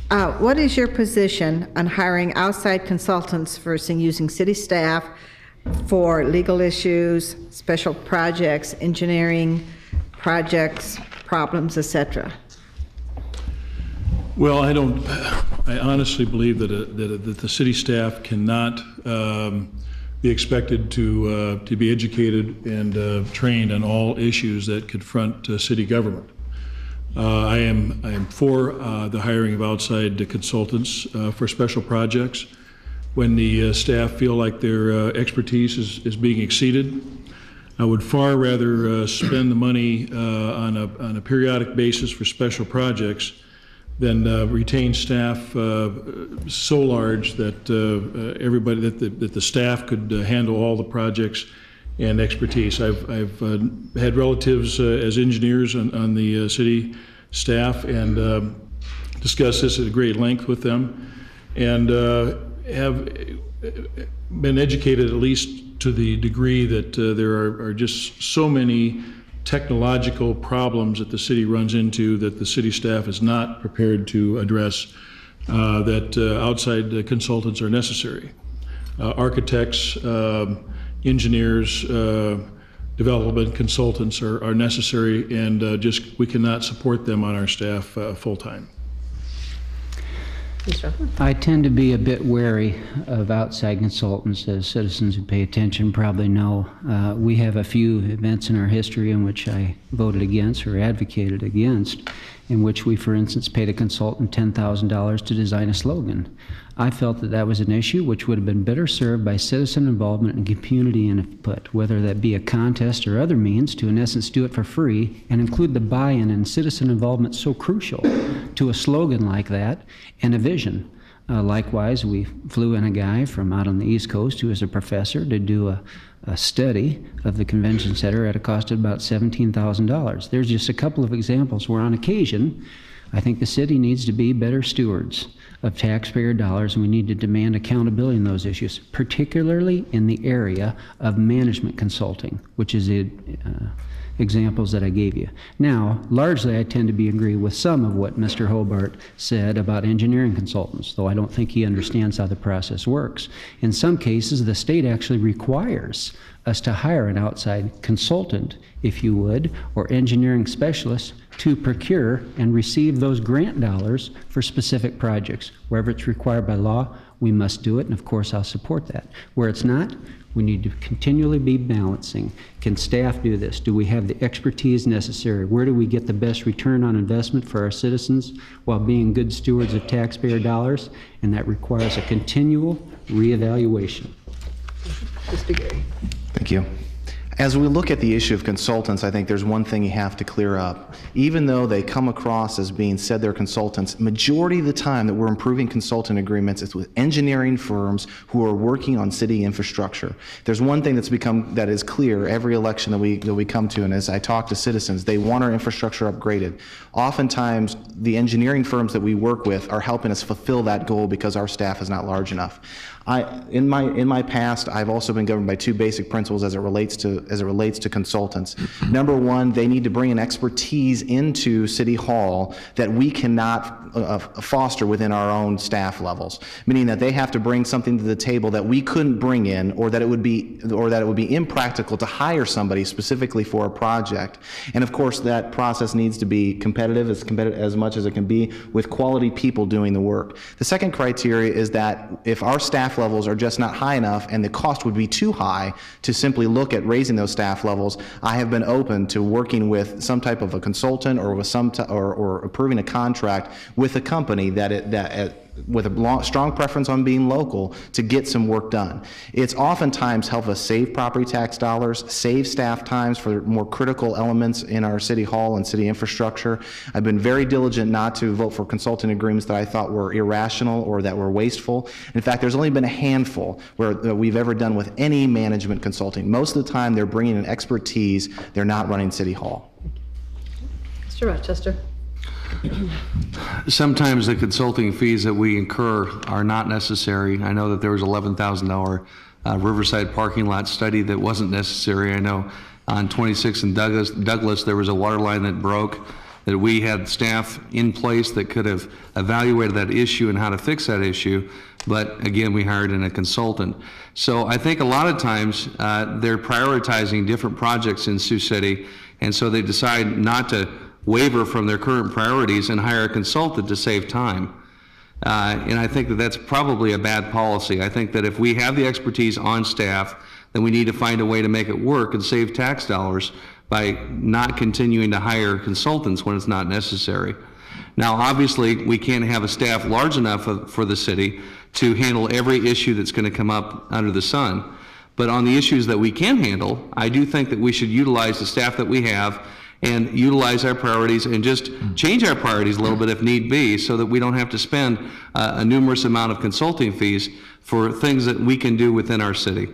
What is your position on hiring outside consultants versus using city staff for legal issues, special projects, engineering projects, problems, etc.? Well, I honestly believe that the city staff cannot be expected to be educated and trained on all issues that confront city government. I am for the hiring of outside consultants for special projects when the staff feel like their expertise is being exceeded. I would far rather spend the money on a periodic basis for special projects than retain staff so large that that the staff could handle all the projects and expertise. I've had relatives as engineers on the city staff and discussed this at great length with them, and have been educated at least to the degree that there are just so many technological problems that the city runs into that the city staff is not prepared to address, that outside consultants are necessary. Architects, engineers, development consultants are necessary, and we cannot support them on our staff full-time. I tend to be a bit wary of outside consultants, as citizens who pay attention probably know. We have a few events in our history in which I voted against or advocated against, in which we, for instance, paid a consultant $10,000 to design a slogan. I felt that that was an issue which would have been better served by citizen involvement and community input, whether that be a contest or other means, to in essence do it for free and include the buy-in and citizen involvement so crucial to a slogan like that and a vision. Likewise, we flew in a guy from out on the East Coast who is a professor to do a study of the convention center at a cost of about $17,000. There's just a couple of examples where on occasion I think the city needs to be better stewards of taxpayer dollars, and we need to demand accountability in those issues, particularly in the area of management consulting, which is the examples that I gave you. Now, largely I tend to agree with some of what Mr. Hobart said about engineering consultants, though I don't think he understands how the process works. In some cases, the state actually requires us to hire an outside consultant, if you would, or engineering specialist to procure and receive those grant dollars for specific projects. Wherever it's required by law, we must do it, and of course I'll support that. Where it's not, we need to continually be balancing. Can staff do this? Do we have the expertise necessary? Where do we get the best return on investment for our citizens while being good stewards of taxpayer dollars? And that requires a continual reevaluation. Mr. Gary. Thank you. As we look at the issue of consultants, I think there's one thing you have to clear up. Even though they come across as being said they're consultants, majority of the time that we're improving consultant agreements, it's with engineering firms who are working on city infrastructure. There's one thing that is clear every election that we come to, and as I talk to citizens, they want our infrastructure upgraded. Oftentimes, the engineering firms that we work with are helping us fulfill that goal because our staff is not large enough. In my past, I've also been governed by two basic principles as it relates to consultants. Number one, they need to bring an expertise into City Hall that we cannot foster within our own staff levels, meaning that they have to bring something to the table that we couldn't bring in, or that it would be impractical to hire somebody specifically for a project. And of course, that process needs to be competitive as much as it can be, with quality people doing the work. The second criteria is that if our staff levels are just not high enough and the cost would be too high to simply look at raising those staff levels, I have been open to working with some type of a consultant or with or approving a contract with a company with a strong preference on being local to get some work done. It's oftentimes helped us save property tax dollars, save staff times for more critical elements in our city hall and city infrastructure. I've been very diligent not to vote for consulting agreements that I thought were irrational or that were wasteful. In fact, there's only been a handful where we've ever done with any management consulting. Most of the time they're bringing an expertise, they're not running City Hall. Mr. Rochester. Sometimes the consulting fees that we incur are not necessary. I know that there was $11,000 Riverside parking lot study that wasn't necessary. I know on 26 and Douglas there was a water line that broke, that we had staff in place that could have evaluated that issue and how to fix that issue. But again, we hired in a consultant. So I think a lot of times they're prioritizing different projects in Sioux City, and so they decide not to waver from their current priorities and hire a consultant to save time. And I think that that's probably a bad policy. I think that if we have the expertise on staff, then we need to find a way to make it work and save tax dollars by not continuing to hire consultants when it's not necessary. Now, obviously, we can't have a staff large enough for the city to handle every issue that's going to come up under the sun. But on the issues that we can handle, I do think that we should utilize the staff that we have and utilize our priorities and just change our priorities a little bit if need be, so that we don't have to spend a numerous amount of consulting fees for things that we can do within our city.